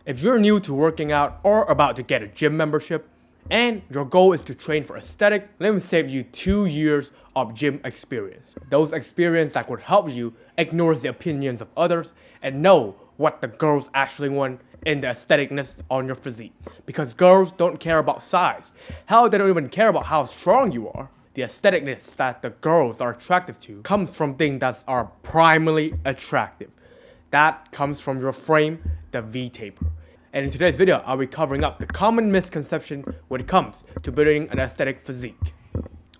If you're new to working out or about to get a gym membership, and your goal is to train for aesthetic, let me save you 2 years of gym experience. Those experience that would help you ignore the opinions of others and know what the girls actually want in the aestheticness on your physique. Because girls don't care about size. Hell, they don't even care about how strong you are. The aestheticness that the girls are attracted to comes from things that are primarily attractive. That comes from your frame, the V-taper. And in today's video, I'll be covering up the common misconception when it comes to building an aesthetic physique.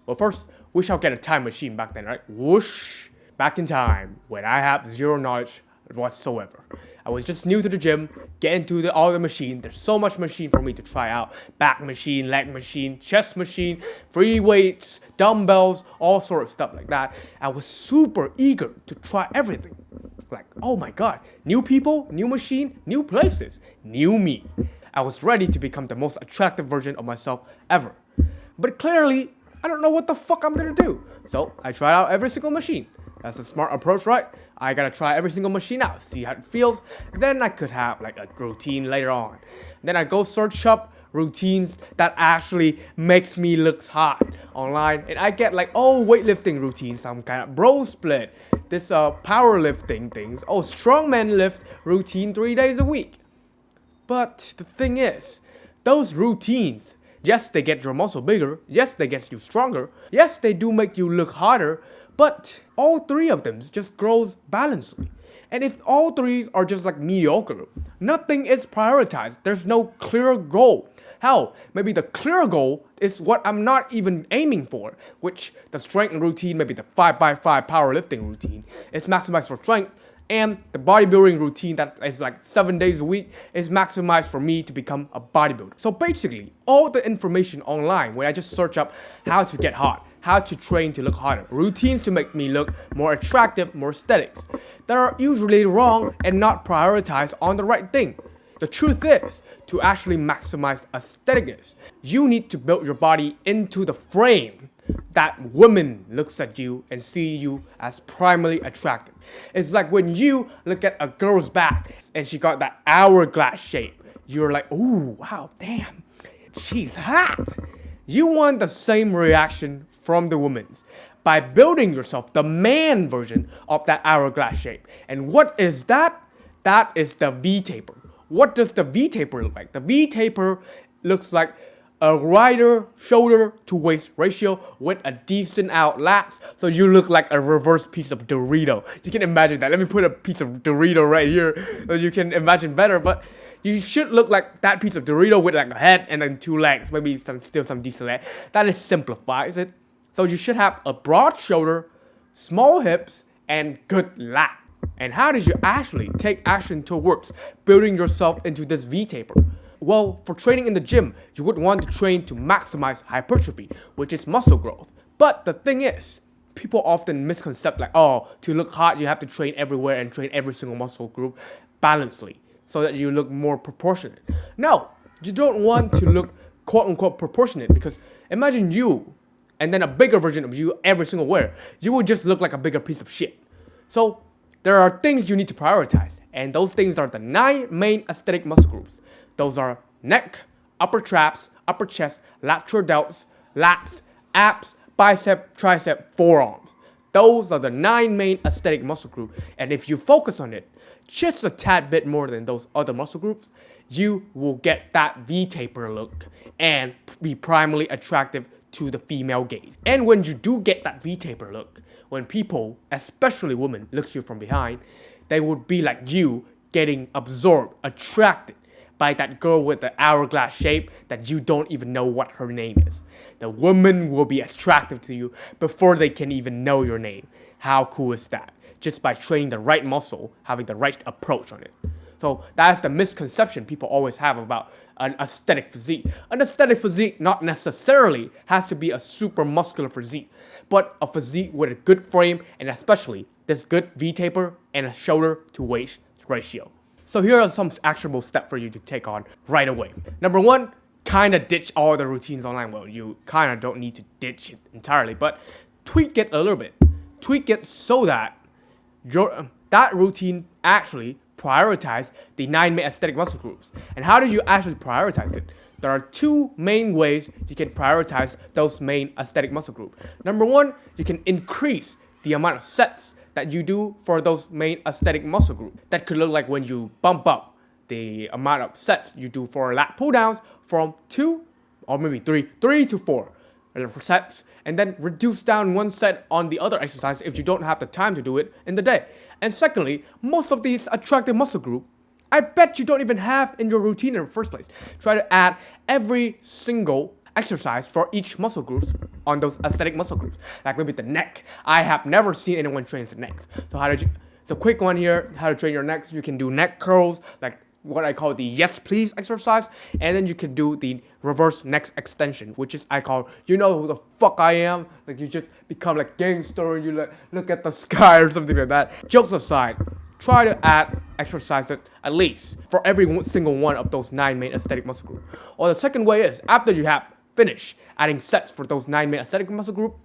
Well, first, we shall get a time machine back then, right? Whoosh! Back in time, when I had zero knowledge whatsoever. I was just new to the gym, getting to all the machine. There's so much machine for me to try out. Back machine, leg machine, chest machine, free weights, dumbbells, all sort of stuff like that. I was super eager to try everything. Like, oh my god, new people, new machine, new places, new me. I was ready to become the most attractive version of myself ever. But clearly, I don't know what the fuck I'm gonna do. So I tried out every single machine. That's a smart approach, right? I gotta try every single machine out, see how it feels. Then I could have like a routine later on. Then I go search up routines that actually makes me look hot online, and I get like, oh, weightlifting routine, some kind of bro split, this powerlifting things, oh, strongman lift routine 3 days a week. But the thing is, those routines, yes, they get your muscle bigger, yes, they get you stronger, yes, they do make you look hotter, but all three of them just grows balancedly. And if all threes are just like mediocre, nothing is prioritized. There's no clear goal. Hell, maybe the clear goal is what I'm not even aiming for, which the strength routine, maybe the 5x5 powerlifting routine, is maximized for strength, and the bodybuilding routine that is like 7 days a week is maximized for me to become a bodybuilder. So basically, all the information online, when I just search up how to get hot, how to train to look hotter, routines to make me look more attractive, more aesthetics, that are usually wrong and not prioritized on the right thing. The truth is, to actually maximize aestheticness, you need to build your body into the frame that women looks at you and see you as primarily attractive. It's like when you look at a girl's back and she got that hourglass shape, you're like, ooh, wow, damn, she's hot. You want the same reaction from the women's by building yourself the man version of that hourglass shape. And what is that? That is the V-taper. What does the V-taper look like? The V-taper looks like a wider shoulder to waist ratio with a decent out lats, so you look like a reverse piece of Dorito. You can imagine that. Let me put a piece of Dorito right here so you can imagine better, but you should look like that piece of Dorito with like a head and then 2 legs, maybe still some decent leg. That is simplifies it. So you should have a broad shoulder, small hips, and good lat. And how did you actually take action towards building yourself into this V-taper? Well, for training in the gym, you would want to train to maximize hypertrophy, which is muscle growth. But the thing is, people often misconcept like, oh, to look hot, you have to train everywhere and train every single muscle group balancedly so that you look more proportionate. No, you don't want to look quote-unquote proportionate, because imagine you and then a bigger version of you every single where. You would just look like a bigger piece of shit. So there are things you need to prioritize, and those things are the 9 main aesthetic muscle groups. Those are neck, upper traps, upper chest, lateral delts, lats, abs, bicep, tricep, forearms. Those are the 9 main aesthetic muscle groups, and if you focus on it just a tad bit more than those other muscle groups, you will get that V-taper look and be primarily attractive to the female gaze. And when you do get that V-taper look, when people, especially women, look at you from behind, they would be like you getting absorbed, attracted by that girl with the hourglass shape that you don't even know what her name is. The woman will be attractive to you before they can even know your name. How cool is that? Just by training the right muscle, having the right approach on it. So that's the misconception people always have about an aesthetic physique. An aesthetic physique not necessarily has to be a super muscular physique, but a physique with a good frame, and especially this good V-taper and a shoulder to waist ratio. So here are some actionable steps for you to take on right away. Number 1, kind of ditch all the routines online. Well, you kind of don't need to ditch it entirely, but tweak it a little bit. Tweak it so that that routine actually prioritize the 9 main aesthetic muscle groups. And how do you actually prioritize it? There are 2 main ways you can prioritize those main aesthetic muscle groups. Number 1, you can increase the amount of sets that you do for those main aesthetic muscle groups. That could look like when you bump up the amount of sets you do for lat pull downs from 2 or maybe 3 to 4 sets, and then reduce down 1 set on the other exercise if you don't have the time to do it in the day. And secondly, most of these attractive muscle group, I bet you don't even have in your routine in the first place. Try to add every single exercise for each muscle groups on those aesthetic muscle groups. Like maybe the neck. I have never seen anyone train the neck. So quick one here, how to train your neck. You can do neck curls, like what I call the yes please exercise, and then you can do the reverse neck extension, which is I call, you know who the fuck I am, like you just become like gangster and you like look at the sky or something like that. Jokes aside, try to add exercises at least for every single one of those 9 main aesthetic muscle groups. Or the second way is, after you have finished adding sets for those 9 main aesthetic muscle group,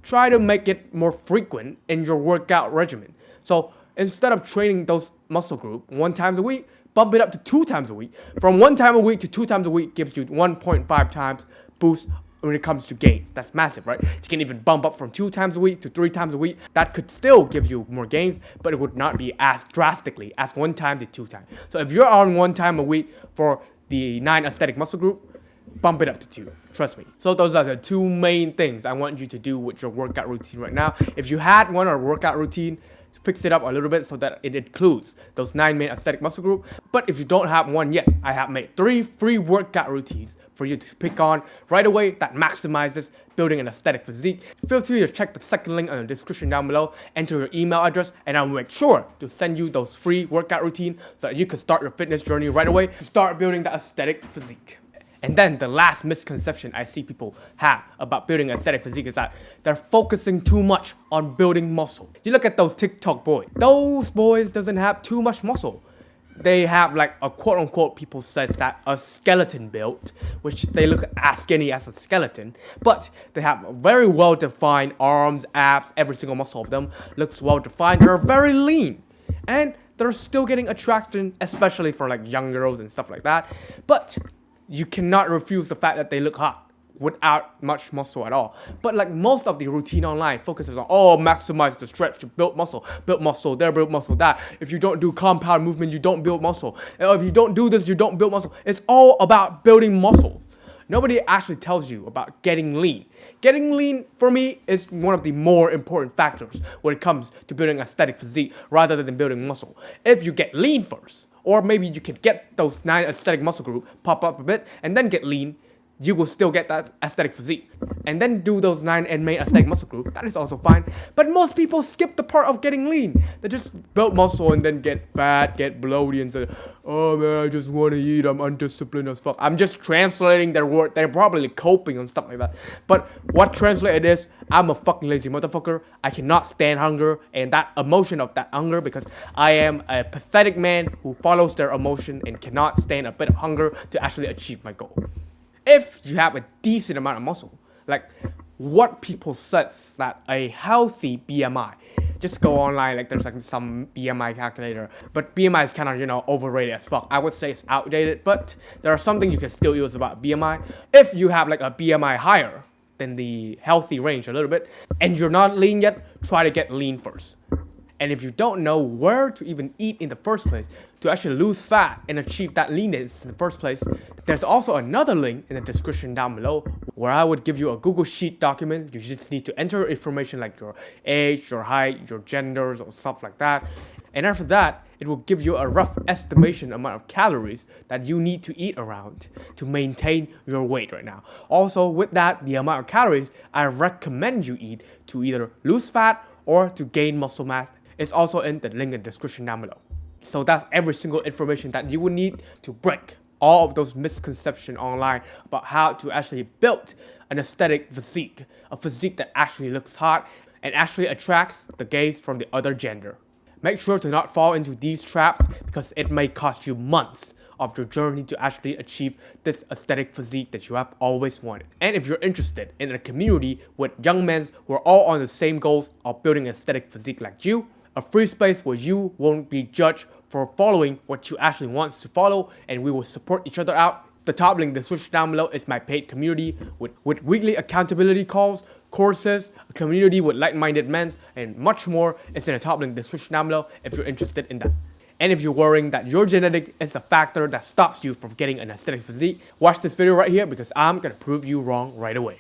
try to make it more frequent in your workout regimen. So instead of training those muscle group 1 time a week, bump it up to 2 times a week. From 1 time a week to 2 times a week gives you 1.5 times boost when it comes to gains. That's massive, right? You can even bump up from 2 times a week to 3 times a week. That could still give you more gains, but it would not be as drastically as 1 time to 2 times. So if you're on 1 time a week for the 9 aesthetic muscle group, bump it up to 2. Trust me. So those are the 2 main things I want you to do with your workout routine right now. If you had one or workout routine, fix it up a little bit so that it includes those 9 main aesthetic muscle group. But if you don't have one yet, I have made 3 free workout routines for you to pick on right away that maximizes building an aesthetic physique. Feel free to check the second link in the description down below, enter your email address, and I'll make sure to send you those free workout routines so that you can start your fitness journey right away to start building the aesthetic physique. And then the last misconception I see people have about building aesthetic physique is that they're focusing too much on building muscle. You look at those TikTok boys. Those boys doesn't have too much muscle. They have like a quote-unquote, people says that a skeleton build, which they look as skinny as a skeleton, but they have very well-defined arms, abs, every single muscle of them looks well-defined. They're very lean. And they're still getting attraction, especially for like young girls and stuff like that. But you cannot refuse the fact that they look hot without much muscle at all. But like most of the routine online focuses on, oh, maximize the stretch to build muscle there, build muscle that. If you don't do compound movement, you don't build muscle. And if you don't do this, you don't build muscle. It's all about building muscle. Nobody actually tells you about getting lean. Getting lean, for me, is one of the more important factors when it comes to building aesthetic physique rather than building muscle. If you get lean first, or maybe you can get those 9 aesthetic muscle group, pop up a bit, and then get lean, you will still get that aesthetic physique. And then do those 9 and main aesthetic muscle group, that is also fine. But most people skip the part of getting lean. They just build muscle and then get fat, get bloated, and say, oh man, I just want to eat, I'm undisciplined as fuck. I'm just translating their word. They're probably coping and stuff like that. But what translated is, I'm a fucking lazy motherfucker. I cannot stand hunger and that emotion of that hunger, because I am a pathetic man who follows their emotion and cannot stand a bit of hunger to actually achieve my goal. If you have a decent amount of muscle, like what people says that a healthy BMI, just go online, like there's like some BMI calculator, but BMI is kind of, you know, overrated as fuck. I would say it's outdated, but there are some things you can still use about BMI. If you have like a BMI higher than the healthy range a little bit, and you're not lean yet, try to get lean first. And if you don't know where to even eat in the first place to actually lose fat and achieve that leanness in the first place, there's also another link in the description down below where I would give you a Google Sheet document. You just need to enter information like your age, your height, your genders, or stuff like that. And after that, it will give you a rough estimation amount of calories that you need to eat around to maintain your weight right now. Also, with that, the amount of calories I recommend you eat to either lose fat or to gain muscle mass is also in the link in the description down below. So that's every single information that you will need to break all of those misconceptions online about how to actually build an aesthetic physique, a physique that actually looks hot and actually attracts the gaze from the other gender. Make sure to not fall into these traps, because it may cost you months of your journey to actually achieve this aesthetic physique that you have always wanted. And if you're interested in a community with young men who are all on the same goals of building an aesthetic physique like you, A free space where you won't be judged for following what you actually want to follow, and we will support each other out. The top link in the description down below is my paid community with weekly accountability calls, courses, a community with like-minded men, and much more. It's in the top link in the description down below if you're interested in that. And if you're worrying that your genetic is the factor that stops you from getting an aesthetic physique, watch this video right here because I'm gonna prove you wrong right away.